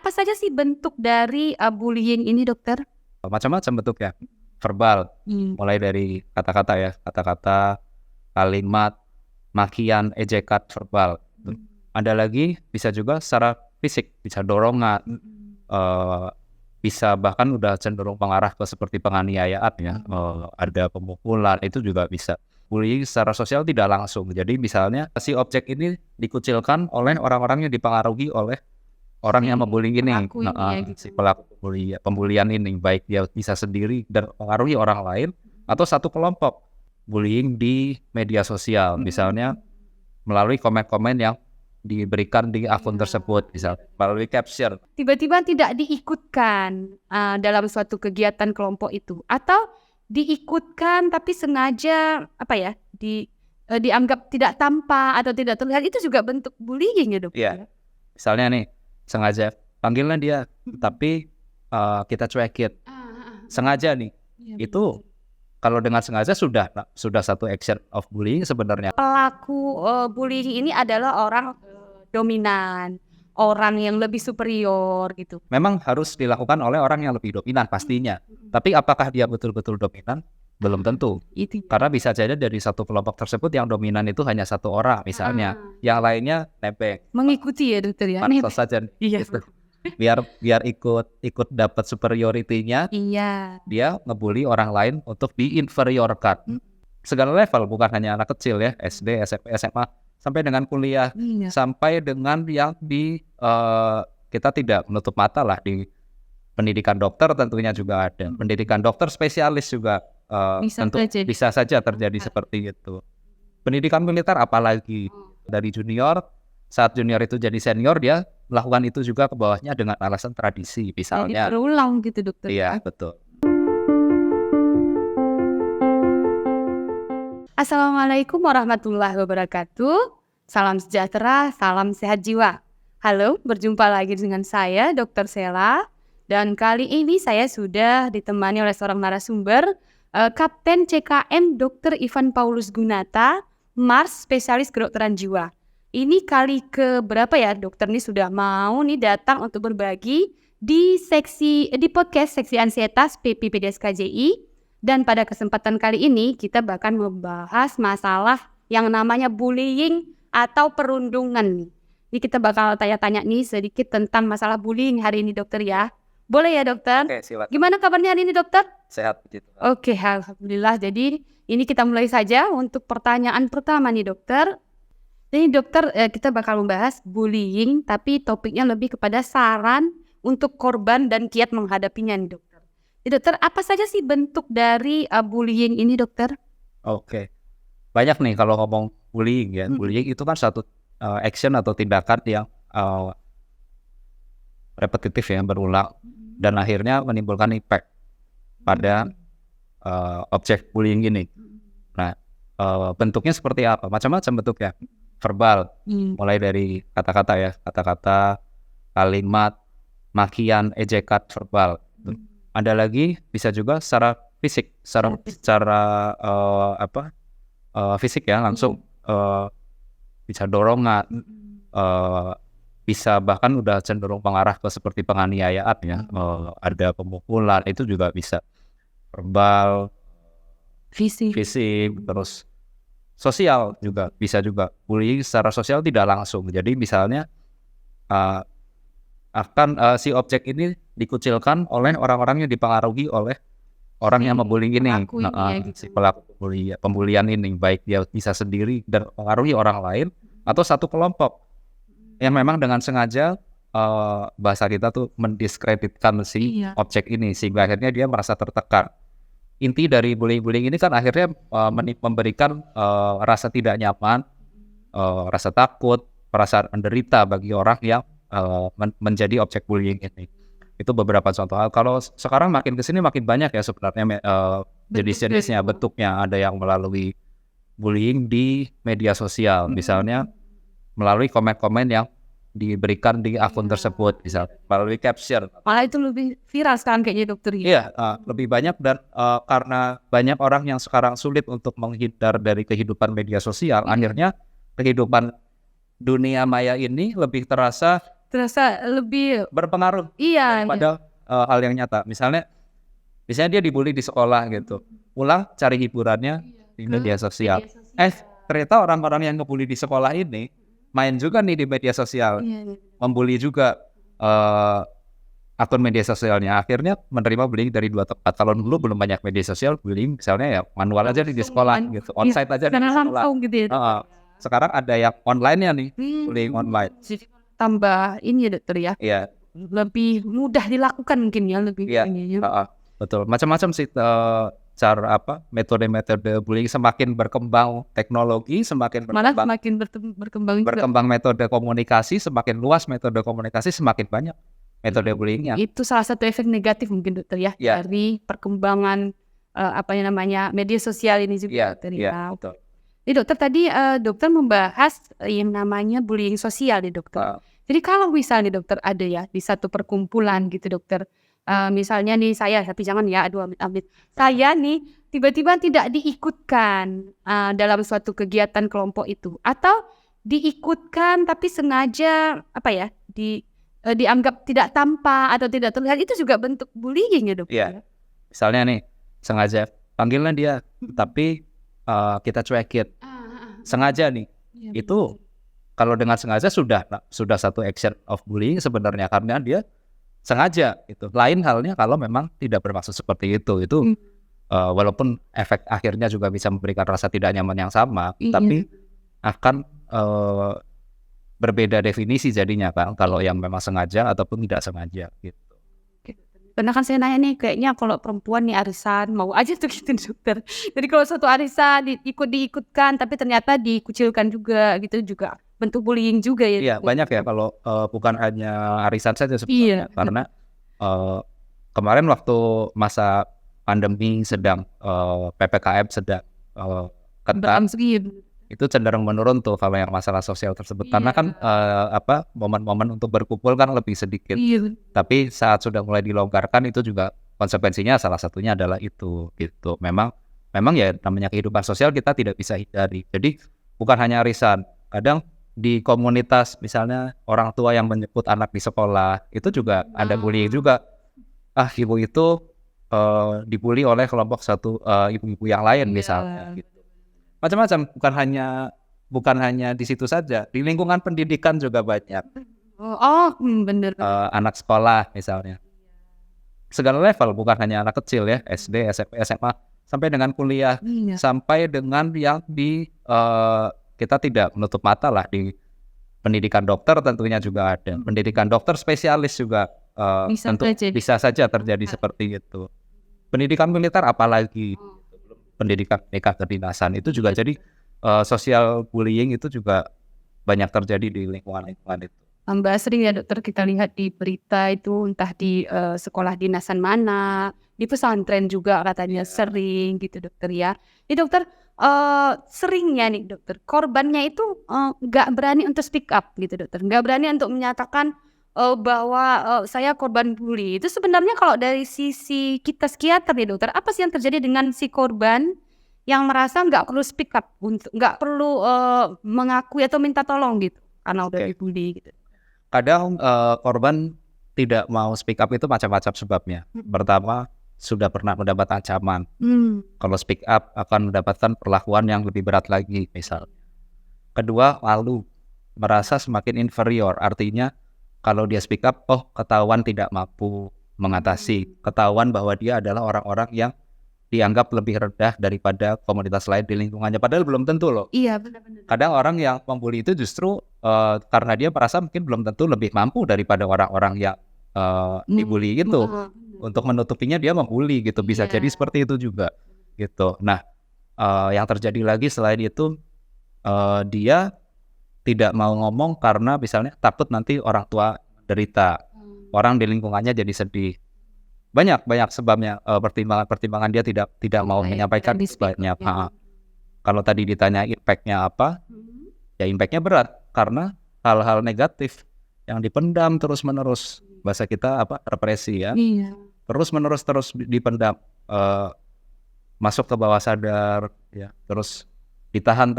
apa saja sih bentuk dari bullying ini, dokter? Macam-macam bentuknya. Verbal, mulai dari kata-kata ya, kata-kata, kalimat, makian, ejekan verbal. Ada lagi bisa juga secara fisik, bisa dorongan, bisa bahkan udah cenderung mengarah ke seperti penganiayaan ya, ada pemukulan, itu juga bisa. Bullying secara sosial tidak langsung. Jadi misalnya si objek ini dikucilkan oleh orang-orang yang dipengaruhi oleh orang yang membuli ini, si pelaku pembulian ini, baik dia bisa sendiri dan mempengaruhi orang lain atau satu kelompok. Bullying di media sosial, misalnya melalui komen-komen yang diberikan di akun tersebut, misalnya melalui caption. Tiba-tiba tidak diikutkan dalam suatu kegiatan kelompok itu, atau diikutkan tapi sengaja dianggap tidak tampak atau tidak terlihat, itu juga bentuk bullying ya, dok? Iya. Misalnya nih, sengaja panggilan dia, tapi kita cuekin, sengaja nih, itu kalau dengan sengaja sudah satu action of bullying sebenarnya. Pelaku bullying ini adalah orang dominan, orang yang lebih superior gitu. Memang harus dilakukan oleh orang yang lebih dominan pastinya. Tapi apakah dia betul-betul dominan? Belum tentu. Karena bisa jadi dari satu kelompok tersebut yang dominan itu hanya satu orang misalnya, yang lainnya nebeng. Mengikuti ya, dokter ya. Pansos saja. Iya. Biar ikut dapat superioritinya. Iya. Dia ngebully orang lain untuk diinferiorkan. Segala level, bukan hanya anak kecil ya, SD, SMP, SMA, sampai dengan kuliah, sampai dengan yang di kita tidak menutup mata lah, di pendidikan dokter tentunya juga ada. Pendidikan dokter spesialis juga bisa saja terjadi seperti itu. Pendidikan militer apalagi, dari junior, saat junior itu jadi senior, dia melakukan itu juga ke bawahnya dengan alasan tradisi misalnya. Jadi berulang gitu, dokter. Iya, betul. Assalamualaikum warahmatullahi wabarakatuh. Salam sejahtera, salam sehat jiwa. Halo, berjumpa lagi dengan saya, Dr. Sela. Dan kali ini saya sudah ditemani oleh seorang narasumber, Kapten CKM Dr. Ivan Paulus Gunata, Mars, spesialis kedokteran jiwa. Ini kali ke berapa ya, dokter ini sudah mau nih datang untuk berbagi di podcast seksi ansietas PPPDS-KJI. Dan pada kesempatan kali ini kita bahkan membahas masalah yang namanya bullying atau perundungan. Ini kita bakal tanya-tanya nih sedikit tentang masalah bullying hari ini, dokter ya. Boleh ya, dokter? Oke, silakan. Gimana kabarnya hari ini, dokter? Sehat gitu. Oke, alhamdulillah. Jadi ini kita mulai saja untuk pertanyaan pertama nih, dokter. Jadi dokter, kita bakal membahas bullying, tapi topiknya lebih kepada saran untuk korban dan kiat menghadapinya nih, dokter. Dokter, apa saja sih bentuk dari bullying ini, dokter? Oke. Banyak nih kalau ngomong bullying ya. Bullying itu kan satu action atau tindakan yang repetitif ya, berulang, dan akhirnya menimbulkan impact pada objek bullying ini. Nah, bentuknya seperti apa? Macam-macam bentuknya. Verbal, mulai dari kata-kata ya, kata-kata, kalimat, makian, ejekan verbal. Ada lagi bisa juga secara fisik, secara fisik ya, langsung bisa dorongan, bisa bahkan udah cenderung mengarah ke seperti penganiayaan ya, ada pemukulan, itu juga bisa. Verbal, fisik, terus sosial juga bisa juga. Bullying secara sosial tidak langsung. Jadi misalnya si objek ini dikucilkan oleh orang-orang yang dipengaruhi oleh orang yang membuli ini, si pelaku pembulian ini, baik dia bisa sendiri dan mempengaruhi orang lain atau satu kelompok yang memang dengan sengaja, bahasa kita tuh mendiskreditkan si objek ini sehingga akhirnya dia merasa tertekan. Inti dari bullying ini kan akhirnya memberikan rasa tidak nyaman, rasa takut, perasaan menderita bagi orang yang menjadi objek bullying ini. Itu beberapa contoh hal. Kalau sekarang makin kesini makin banyak ya sebenarnya jenis-jenisnya, bentuknya. Ada yang melalui bullying di media sosial, misalnya melalui komen-komen yang diberikan di akun tersebut, misalnya melalui caption. Malah itu lebih viral sekarang kayaknya, dokter. Iya, lebih banyak, dan karena banyak orang yang sekarang sulit untuk menghindar dari kehidupan media sosial, akhirnya kehidupan dunia maya ini lebih terasa terasa lebih berpengaruh daripada hal yang nyata. Misalnya dia dibully di sekolah gitu, pulang cari hiburannya di media sosial. Ternyata orang-orang yang ngebully di sekolah ini main juga nih di media sosial, membuli juga akun media sosialnya. Akhirnya menerima bullying dari 2 tempat. Kalau dulu belum banyak media sosial, bullying misalnya ya manual aja di sekolah gitu, onsite aja di sekolah. Sekarang ada yang online-nya nih, bullying online. Tambah ini ya dokter ya. Iya. Lebih mudah dilakukan mungkin ya, lebih. Iya. Betul. Macam-macam sih cara metode-metode bullying. Semakin berkembang teknologi, semakin berkembang metode komunikasi, semakin luas metode komunikasi, semakin banyak metode bullyingnya. Itu salah satu efek negatif mungkin dokter ya, dari perkembangan media sosial ini juga dokter ya. Betul. Jadi dokter tadi dokter membahas yang namanya bullying sosial nih dokter. Jadi kalau misalnya dokter ada ya di satu perkumpulan gitu dokter, misalnya nih saya, tapi jangan ya, aduh amit-amit. Saya nih tiba-tiba tidak diikutkan dalam suatu kegiatan kelompok itu, atau diikutkan tapi sengaja dianggap tidak tampak atau tidak terlihat, itu juga bentuk bullying ya dokter? Iya. Misalnya nih sengaja panggilnya dia, tapi kita cuekin, sengaja nih. Itu kalau dengan sengaja sudah satu action of bullying sebenarnya, karena dia sengaja itu. Lain halnya kalau memang tidak bermaksud seperti itu. Walaupun efek akhirnya juga bisa memberikan rasa tidak nyaman yang sama, tapi akan berbeda definisi jadinya kan, kalau yang memang sengaja ataupun tidak sengaja gitu. Karena kan saya nanya nih, kayaknya kalau perempuan nih arisan mau aja tuh gitu dokter. Jadi kalau suatu arisan diikutkan tapi ternyata dikucilkan juga gitu, juga bentuk bullying juga ya. Iya, banyak ya kalau bukan hanya arisan saja sebenarnya. Karena kemarin waktu masa pandemi sedang PPKM sedang ketat, itu cenderung menurun tuh kalau yang masalah sosial tersebut. Karena kan momen-momen untuk berkumpul kan lebih sedikit. Tapi saat sudah mulai dilonggarkan, itu juga konsekuensinya salah satunya adalah itu gitu. Memang ya namanya kehidupan sosial kita tidak bisa hindari. Jadi bukan hanya arisan, kadang di komunitas misalnya orang tua yang menjemput anak di sekolah, itu juga ada bullying juga. Ibu itu dibully oleh kelompok satu ibu-ibu yang lain misalnya gitu. Macam-macam, bukan hanya di situ saja, di lingkungan pendidikan juga banyak. Bener. Anak sekolah misalnya, segala level, bukan hanya anak kecil ya, SD, SMP, SMA, sampai dengan kuliah, sampai dengan yang di kita tidak menutup mata lah, di pendidikan dokter tentunya juga ada, pendidikan dokter spesialis juga bisa saja terjadi seperti itu. Pendidikan militer apalagi. Pendidikan kedinasan itu juga jadi sosial bullying itu juga banyak terjadi di lingkungan itu. Tambah sering ya dokter kita lihat di berita itu, entah di sekolah dinasan mana, di pesantren juga katanya sering gitu dokter ya. Ini dokter seringnya nih dokter, korbannya itu nggak berani untuk speak up gitu dokter, nggak berani untuk menyatakan bahwa saya korban bully. Itu sebenarnya kalau dari sisi kita psikiater ya dokter, apa sih yang terjadi dengan si korban yang merasa nggak perlu speak up, nggak perlu mengakui atau minta tolong gitu karena udah dibully gitu? Kadang korban tidak mau speak up itu macam-macam sebabnya. Pertama, sudah pernah mendapat ancaman. Kalau speak up akan mendapatkan perlakuan yang lebih berat lagi misalnya. Kedua, malu, merasa semakin inferior, artinya kalau dia speak up, ketahuan tidak mampu mengatasi, ketahuan bahwa dia adalah orang-orang yang dianggap lebih rendah daripada komunitas lain di lingkungannya, padahal belum tentu loh. Iya, benar-benar. Kadang orang yang membuli itu justru karena dia merasa mungkin belum tentu lebih mampu daripada orang-orang yang dibully itu. Untuk menutupinya dia membuli gitu, bisa jadi seperti itu juga gitu. Nah, yang terjadi lagi selain itu, dia tidak mau ngomong karena misalnya takut nanti orang tua derita, orang di lingkungannya jadi sedih. Banyak sebabnya, pertimbangan dia tidak mau menyampaikan sebabnya. Kalau tadi ditanya impact-nya apa, ya impact-nya berat karena hal-hal negatif yang dipendam terus-menerus, bahasa kita represi ya, terus dipendam, masuk ke bawah sadar ya, terus ditahan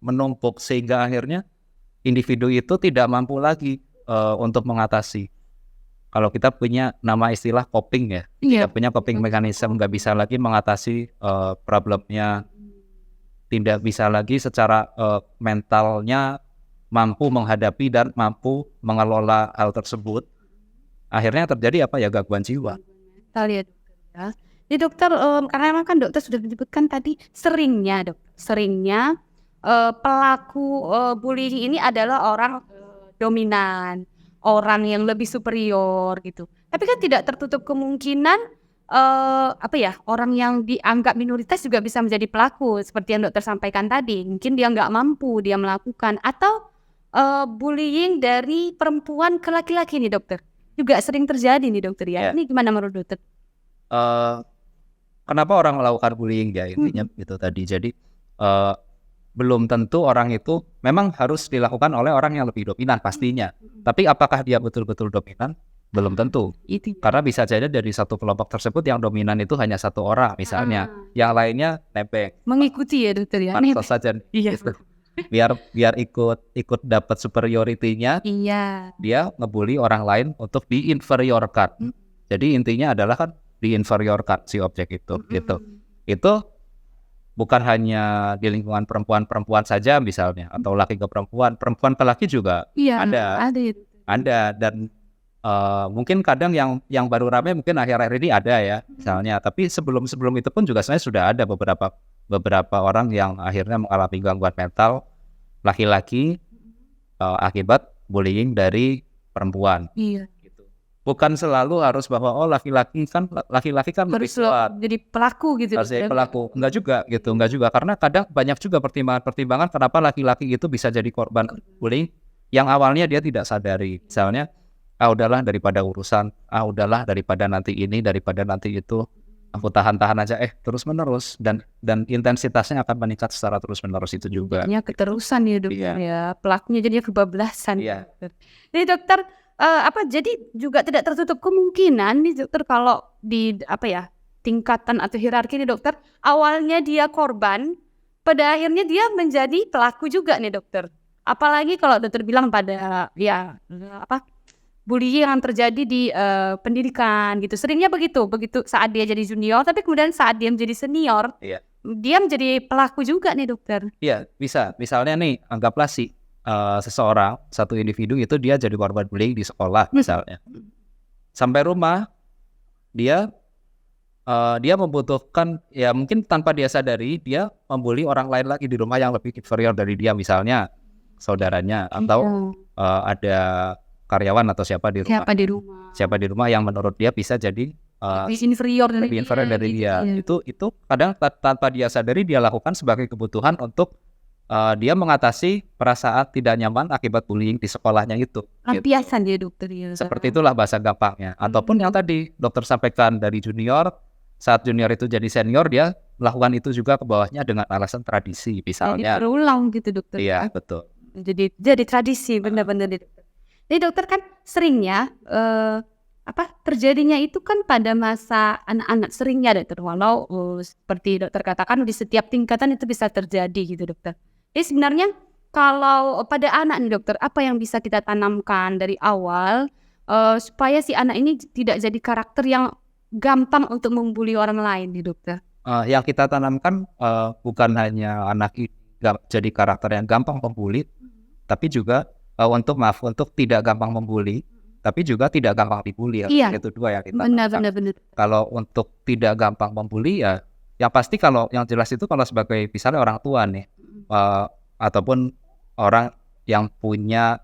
menumpuk sehingga akhirnya individu itu tidak mampu lagi untuk mengatasi. Kalau kita punya nama istilah coping ya, kita punya coping mechanism, nggak bisa lagi mengatasi problemnya, tidak bisa lagi secara mentalnya mampu menghadapi dan mampu mengelola hal tersebut. Akhirnya terjadi apa ya, gangguan jiwa. Mental ya dokter ya. Jadi dokter, karena memang kan dokter sudah menyebutkan tadi seringnya pelaku bullying ini adalah orang dominan, orang yang lebih superior gitu. Tapi kan tidak tertutup kemungkinan orang yang dianggap minoritas juga bisa menjadi pelaku seperti yang dokter sampaikan tadi. Mungkin dia nggak mampu, dia melakukan, atau bullying dari perempuan ke laki-laki nih dokter. Juga sering terjadi nih dokter ya. Ini gimana menurut dokter? Kenapa orang melakukan bullying ya, intinya gitu tadi. Jadi belum tentu orang itu memang harus dilakukan oleh orang yang lebih dominan pastinya. Tapi apakah dia betul-betul dominan? Belum tentu. Karena bisa jadi dari satu kelompok tersebut yang dominan itu hanya satu orang misalnya, yang lainnya nebeng. Mengikuti ya dokter ya. Pansos saja. Iya. Gitu. Biar ikut dapat superioritinya. Iya. Dia ngebully orang lain untuk diinferiorkan. Jadi intinya adalah kan diinferiorkan si objek itu gitu. Itu bukan hanya di lingkungan perempuan saja misalnya, atau laki ke perempuan ke laki juga ada. Dan mungkin kadang yang baru ramai mungkin akhir-akhir ini ada ya misalnya, tapi sebelum itu pun juga sebenarnya sudah ada beberapa orang yang akhirnya mengalami gangguan mental laki-laki akibat bullying dari perempuan. Iya. Gitu. Bukan selalu harus bahwa laki-laki kan lebih kuat jadi pelaku gitu. Harus jadi pelaku. Enggak juga karena kadang banyak juga pertimbangan kenapa laki-laki itu bisa jadi korban bullying yang awalnya dia tidak sadari. Misalnya udahlah daripada urusan, udahlah daripada nanti ini, daripada nanti itu, aku tahan aja, terus menerus dan intensitasnya akan meningkat secara terus menerus itu juga. Jadinya keterusan ya dokter ya, pelakunya jadinya kebablasan. Iya. Jadi dokter jadi juga tidak tertutup kemungkinan nih dokter kalau di tingkatan atau hierarki nih dokter, awalnya dia korban, pada akhirnya dia menjadi pelaku juga nih dokter. Apalagi kalau dokter bilang pada bullying yang terjadi di pendidikan gitu. Seringnya begitu saat dia jadi junior, tapi kemudian saat dia menjadi senior, dia menjadi pelaku juga nih dokter. Iya, bisa. Misalnya nih, anggaplah seseorang, satu individu itu dia jadi korban bullying di sekolah misalnya. Sampai rumah, dia membutuhkan, ya mungkin tanpa dia sadari, dia membuli orang lain lagi di rumah yang lebih inferior dari dia, misalnya saudaranya, atau ada karyawan atau siapa di rumah yang menurut dia bisa jadi lebih inferior dari dia. Itu kadang tanpa dia sadari dia lakukan sebagai kebutuhan untuk dia mengatasi perasaan tidak nyaman akibat bullying di sekolahnya itu. Lampiasan dia dokter ya. Seperti itulah bahasa gampangnya. Ataupun yang tadi dokter sampaikan dari junior, saat junior itu jadi senior, dia melakukan itu juga ke bawahnya dengan alasan tradisi misalnya. Jadi berulang gitu dokter. Iya, betul. Jadi tradisi benar-benar dokter. Jadi dokter kan seringnya terjadinya itu kan pada masa anak-anak seringnya dokter, walau seperti dokter katakan di setiap tingkatan itu bisa terjadi gitu dokter. Jadi sebenarnya kalau pada anak nih dokter, apa yang bisa kita tanamkan dari awal supaya si anak ini tidak jadi karakter yang gampang untuk membuli orang lain nih dokter? Yang kita tanamkan bukan hanya anak ini jadi karakter yang gampang membuli, tapi juga untuk tidak gampang membuli, tapi juga tidak gampang dibully. Iya. Itu dua yang kita benar. Kalau untuk tidak gampang membuli ya, yang pasti kalau yang jelas itu kalau sebagai misalnya orang tua nih, ataupun orang yang punya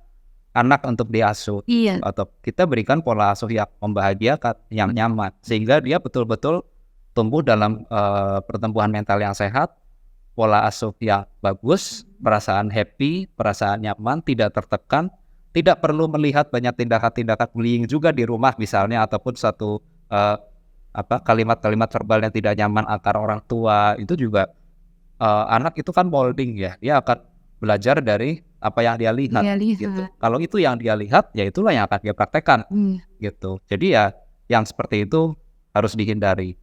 anak untuk diasuh, atau kita berikan pola asuh yang membahagiakan, yang nyaman, sehingga dia betul-betul tumbuh dalam pertumbuhan mental yang sehat, pola asuh yang bagus, perasaan happy, perasaan nyaman, tidak tertekan, tidak perlu melihat banyak tindakan-tindakan bullying juga di rumah misalnya, ataupun satu kalimat-kalimat verbal yang tidak nyaman antar orang tua. Itu juga anak itu kan molding ya, dia akan belajar dari apa yang dia lihat. Gitu. Kalau itu yang dia lihat, ya itulah yang akan dia praktekkan. Gitu. Jadi ya yang seperti itu harus dihindari.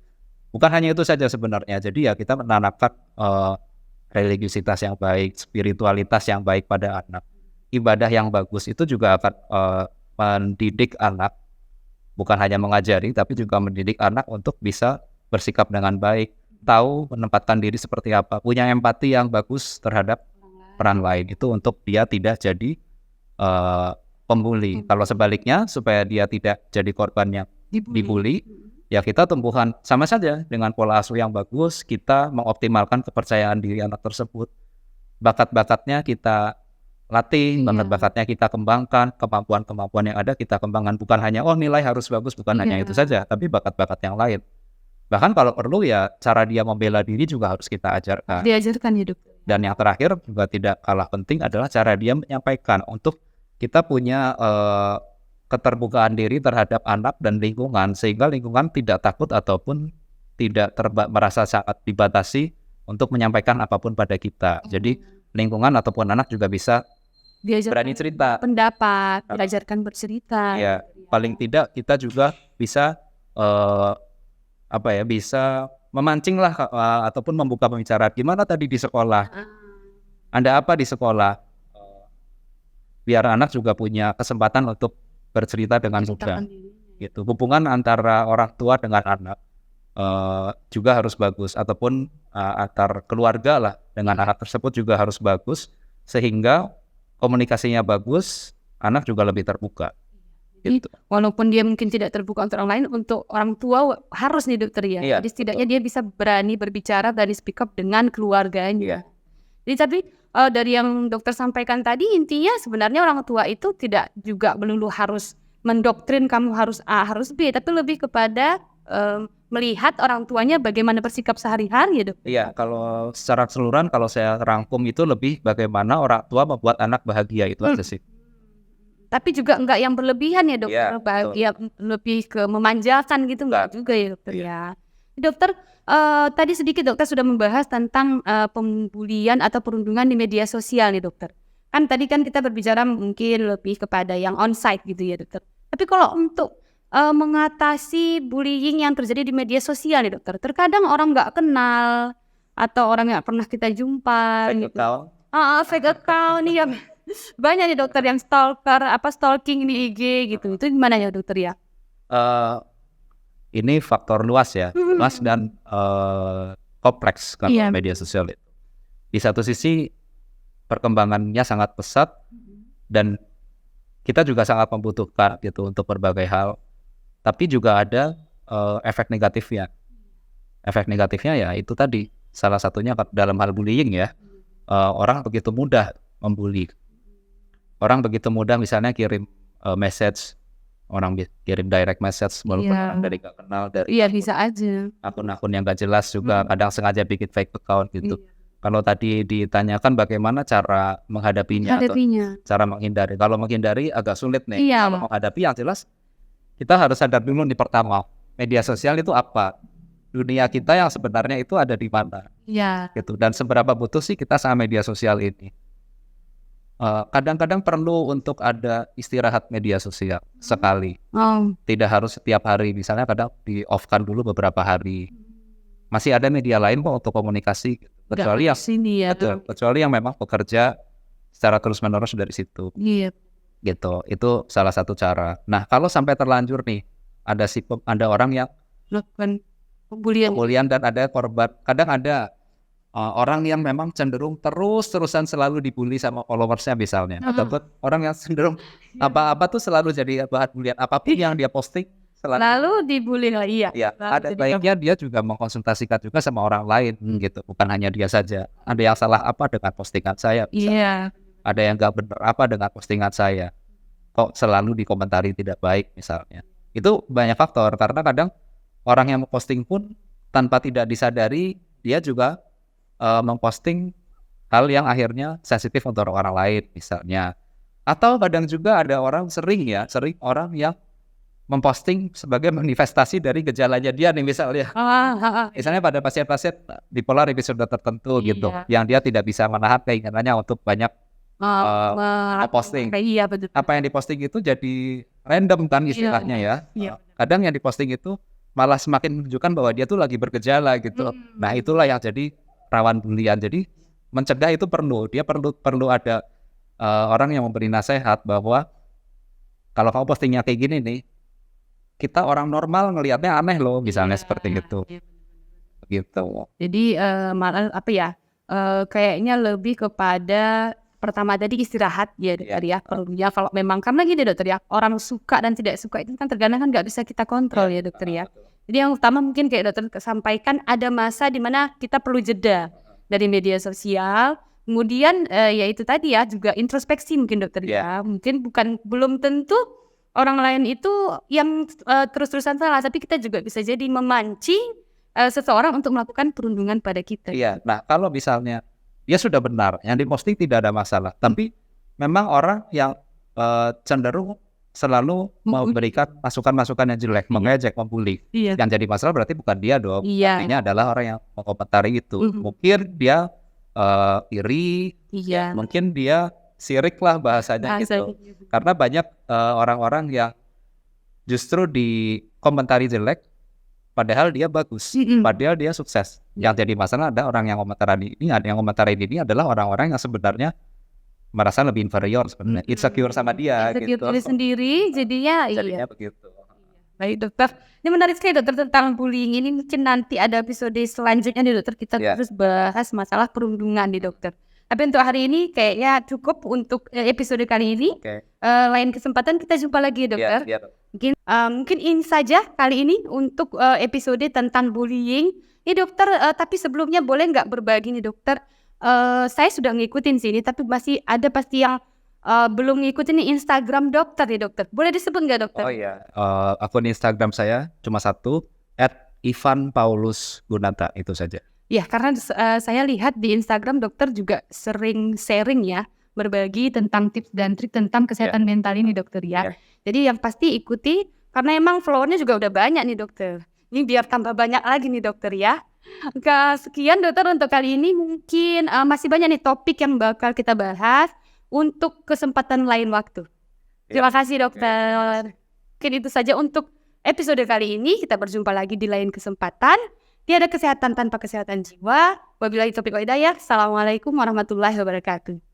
Bukan hanya itu saja sebenarnya. Jadi ya kita menanamkan religiusitas yang baik, spiritualitas yang baik pada anak. ibadah yang bagus itu juga akan mendidik anak, bukan hanya mengajari tapi juga mendidik anak untuk bisa bersikap dengan baik, tahu menempatkan diri seperti apa, punya empati yang bagus terhadap orang lain, itu untuk dia tidak jadi pembuli. Kalau sebaliknya, supaya dia tidak jadi korban yang dibully, ya kita tumbuhan sama saja dengan pola asuh yang bagus, kita mengoptimalkan kepercayaan diri anak tersebut, bakat-bakatnya kita latih, bakat-bakatnya kita kembangkan, kemampuan-kemampuan yang ada kita kembangkan, bukan hanya nilai harus bagus, bukan hanya itu saja, tapi bakat-bakat yang lain. Bahkan kalau perlu ya cara dia membela diri juga harus kita ajarkan. Diajarkan hidup. Dan yang terakhir juga tidak kalah penting adalah cara dia menyampaikan, untuk kita punya keterbukaan diri terhadap anak dan lingkungan, sehingga lingkungan tidak takut ataupun tidak merasa sangat dibatasi untuk menyampaikan apapun pada kita. Jadi lingkungan ataupun anak juga bisa berani cerita, pendapat, diajarkan bercerita. Ya, paling tidak kita juga bisa bisa memancing lah ataupun membuka pembicaraan. Gimana tadi di sekolah? Anda apa di sekolah? Biar anak juga punya kesempatan untuk bercerita dengan mudah. Gitu. Hubungan antara orang tua dengan anak juga harus bagus, ataupun antar keluarga lah dengan anak tersebut juga harus bagus, sehingga komunikasinya bagus, anak juga lebih terbuka. Gitu. Walaupun dia mungkin tidak terbuka untuk orang lain, untuk orang tua harus nih dokter ya. Iya, jadi setidaknya dia bisa berani berbicara, berani speak up dengan keluarganya. Jadi tapi dari yang dokter sampaikan tadi, intinya sebenarnya orang tua itu tidak juga melulu harus mendoktrin kamu harus A, harus B, tapi lebih kepada melihat orang tuanya bagaimana bersikap sehari-hari ya dok. Iya, kalau secara keseluruhan kalau saya rangkum itu lebih bagaimana orang tua membuat anak bahagia, itu aja sih. Tapi juga enggak yang berlebihan ya dokter, bahagia lebih ke memanjakan gitu enggak juga ya dokter ya. Dokter, tadi sedikit dokter sudah membahas tentang pembulian atau perundungan di media sosial nih dokter. Kan tadi kan kita berbicara mungkin lebih kepada yang onsite gitu ya dokter. Tapi kalau untuk mengatasi bullying yang terjadi di media sosial nih dokter, terkadang orang nggak kenal atau orang yang pernah kita jumpa Fake account. Fake account nih ya. Banyak nih dokter yang stalking di IG gitu. Itu gimana ya dokter ya? Ini faktor luas ya, luas dan kompleks kan media sosial itu. Di satu sisi perkembangannya sangat pesat dan kita juga sangat membutuhkan gitu untuk berbagai hal. Tapi juga ada efek negatifnya. Efek negatifnya ya itu tadi, salah satunya dalam hal bullying ya. Orang begitu mudah membuli. Orang begitu mudah misalnya kirim message, orang kirim direct message walaupun orang dari gak kenal, dari bisa aja akun-akun yang gak jelas juga, kadang sengaja bikin fake account gitu. Kalau tadi ditanyakan bagaimana cara menghadapinya atau cara menghindari, kalau menghindari agak sulit nih. Kalau menghadapi yang jelas kita harus sadar dulu nih, pertama media sosial itu apa, dunia kita yang sebenarnya itu ada di mana, gitu, dan seberapa butuh sih kita sama media sosial ini. Kadang-kadang perlu untuk ada istirahat media sosial sekali, tidak harus setiap hari, misalnya kadang di off-kan dulu beberapa hari. Masih ada media lain kok untuk komunikasi, kecuali yang memang bekerja secara terus-menerus dari situ. Gitu, itu salah satu cara. Nah, kalau sampai terlanjur nih, ada orang yang melakukan pembulian dan ada korban. Kadang ada orang yang memang cenderung terus-terusan selalu dibully sama followersnya misalnya, atau orang yang cenderung apa-apa tuh selalu jadi bahan bulian, apapun yang dia posting selalu dibully. Ada baiknya dia juga mengkonsultasikan juga sama orang lain gitu, bukan hanya dia saja. Ada yang salah apa dengan postingan saya misalnya. Ada yang gak benar apa dengan postingan saya, kok selalu dikomentari tidak baik misalnya. Itu banyak faktor, karena kadang orang yang memposting pun tanpa tidak disadari dia juga memposting hal yang akhirnya sensitif untuk orang lain misalnya. Atau kadang juga ada orang sering orang yang memposting sebagai manifestasi dari gejalanya dia nih misalnya. Misalnya pada pasien-pasien bipolar episode tertentu gitu, yang dia tidak bisa menahan keinginannya untuk banyak posting. Apa yang diposting itu jadi random kan istilahnya ya. Kadang yang diposting itu malah semakin menunjukkan bahwa dia tuh lagi bergejala gitu. Nah, itulah yang jadi rawan bulian. Jadi mencegah itu perlu ada orang yang memberi nasihat bahwa kalau kamu postingnya kayak gini nih, kita orang normal ngelihatnya aneh loh, misalnya seperti itu. Gitu. Jadi malah apa ya? Kayaknya lebih kepada pertama tadi istirahat ya dokter ya perlunya kalau memang karena gini dokter ya orang suka dan tidak suka itu kan terkadang kan nggak bisa kita kontrol ya dokter ya. Jadi yang utama mungkin kayak dokter sampaikan ada masa di mana kita perlu jeda dari media sosial. Kemudian ya itu tadi ya juga introspeksi mungkin dokter ya. Mungkin belum tentu orang lain itu yang terus-terusan salah, tapi kita juga bisa jadi memancing seseorang untuk melakukan perundungan pada kita. Iya. Nah kalau misalnya dia sudah benar, yang diposting tidak ada masalah. Tapi memang orang yang cenderung selalu memberikan masukan-masukan yang jelek, mengejek, membuli. Yang jadi masalah berarti bukan dia dong. Artinya adalah orang yang mengomentari itu. Mungkin dia iri, mungkin dia sirik lah bahasanya gitu. Karena banyak orang-orang yang justru dikomentari jelek, padahal dia bagus, padahal dia sukses. Yang jadi masalah ada orang yang komentarin ini adalah orang-orang yang sebenarnya merasa lebih inferior sebenarnya, insecure sama dia gitu. Sendiri jadinya begitu. Baik dokter, ini menarik sekali dokter tentang bullying ini. Mungkin nanti ada episode selanjutnya nih dokter, kita terus bahas masalah perundungan nih dokter. Tapi untuk hari ini kayaknya cukup untuk episode kali ini. Lain kesempatan kita jumpa lagi dokter. Mungkin ini saja kali ini untuk episode tentang bullying. Ini dokter, tapi sebelumnya boleh nggak berbagi nih dokter? Saya sudah ngikutin sini, tapi masih ada pasti yang belum ngikutin nih Instagram dokter nih dokter. Boleh disebut nggak dokter? Oh iya, akun Instagram saya cuma satu, @ivan_paulus_gunata, itu saja. Ya, karena saya lihat di Instagram dokter juga sering sharing ya, berbagi tentang tips dan trik tentang kesehatan mental ini dokter ya. Jadi yang pasti ikuti, karena emang followernya juga udah banyak nih dokter. Ini biar tambah banyak lagi nih dokter ya. Sekian dokter untuk kali ini, mungkin masih banyak nih topik yang bakal kita bahas untuk kesempatan lain waktu. Terima kasih dokter. Mungkin itu saja untuk episode kali ini, kita berjumpa lagi di lain kesempatan. Tiada kesehatan tanpa kesehatan jiwa. Wabillahi taufiq wal hidayah. Assalamualaikum warahmatullahi wabarakatuh.